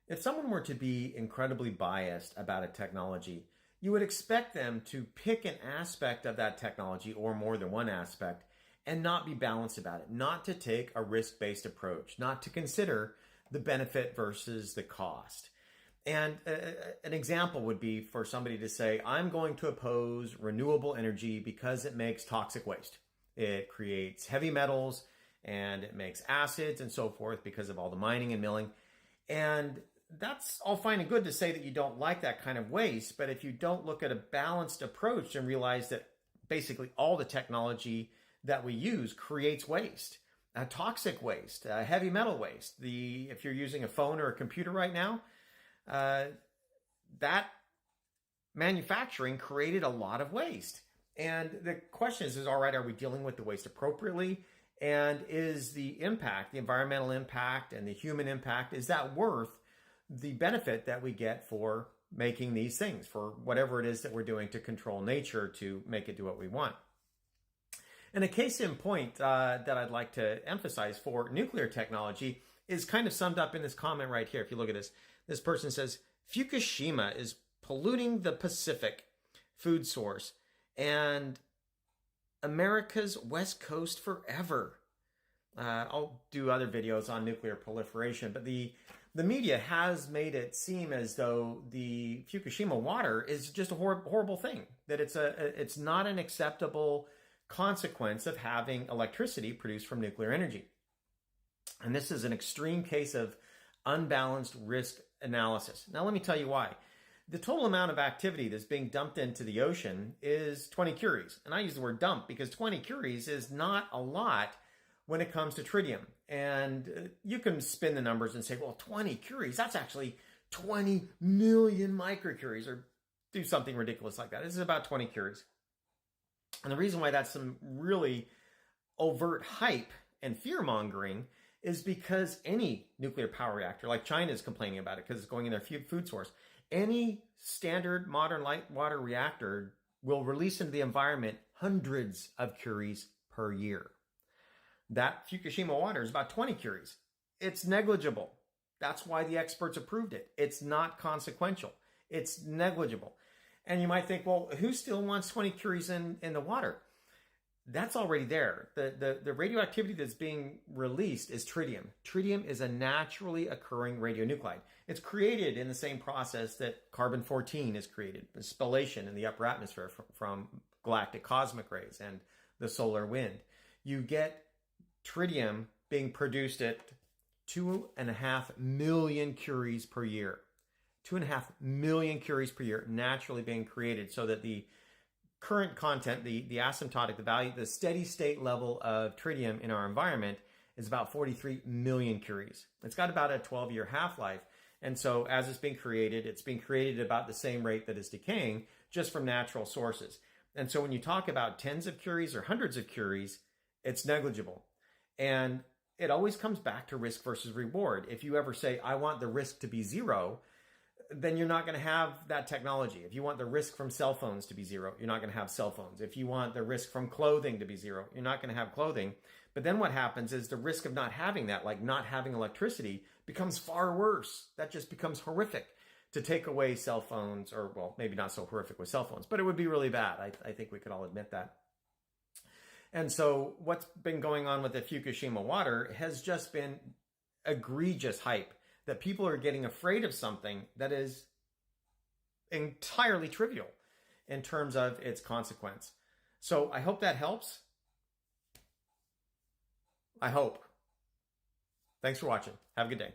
If someone were to be incredibly biased about a technology, you would expect them to pick an aspect of that technology or more than one aspect and not be balanced about it, not to take a risk-based approach, not to consider the benefit versus the cost. And an example would be for somebody to say, I'm going to oppose renewable energy because it makes toxic waste. It creates heavy metals and it makes acids and so forth because of all the mining and milling. And that's all fine and good to say that you don't like that kind of waste, but if you don't look at a balanced approach and realize that basically all the technology that we use creates waste, toxic waste, heavy metal waste. If you're using a phone or a computer right now, that manufacturing created a lot of waste. And the question is all right, are we dealing with the waste appropriately? And is the impact, the environmental impact and the human impact, is that worth the benefit that we get for making these things, for whatever it is that we're doing to control nature to make it do what we want? And a case in point that I'd like to emphasize for nuclear technology is kind of summed up in this comment right here. If you look at this, this person says, Fukushima is polluting the Pacific food source and America's West Coast forever. I'll do other videos on nuclear proliferation, but the media has made it seem as though the Fukushima water is just a horrible thing, that it's not an acceptable consequence of having electricity produced from nuclear energy. And this is an extreme case of unbalanced risk analysis. Now, let me tell you why. The total amount of activity that's being dumped into the ocean is 20 curies. And I use the word dump because 20 curies is not a lot when it comes to tritium. And you can spin the numbers and say, well, 20 curies, that's actually 20 million microcuries, or do something ridiculous like that. This is about 20 curies. And the reason why that's some really overt hype and fear-mongering is because any nuclear power reactor, like China is complaining about it because it's going in their food source, any standard modern light water reactor will release into the environment hundreds of curies per year. That Fukushima water is about 20 curies. It's negligible. That's why the experts approved it. It's not consequential. It's negligible. And you might think, well, who still wants 20 curies in the water? That's already there. The radioactivity that's being released is tritium. Tritium is a naturally occurring radionuclide. It's created in the same process that carbon-14 is created, spallation in the upper atmosphere from galactic cosmic rays and the solar wind. You get tritium being produced at 2.5 million curies per year. 2.5 million curies per year naturally being created, so that the current content, the asymptotic, the value, the steady state level of tritium in our environment is about 43 million curies. It's got about a 12-year half-life. And so as it's being created at about the same rate that it's decaying, just from natural sources. And so when you talk about tens of curies or hundreds of curies, it's negligible. And it always comes back to risk versus reward. If you ever say, I want the risk to be zero, then you're not going to have that technology. If you want the risk from cell phones to be zero, you're not going to have cell phones. If you want the risk from clothing to be zero, you're not going to have clothing. But then what happens is the risk of not having that, like not having electricity, becomes far worse. That just becomes horrific. To take away cell phones, or well, maybe not so horrific with cell phones, but it would be really bad. I think we could all admit that. And so what's been going on with the Fukushima water has just been egregious hype, that people are getting afraid of something that is entirely trivial in terms of its consequence. So I hope that helps. I hope. Thanks for watching. Have a good day.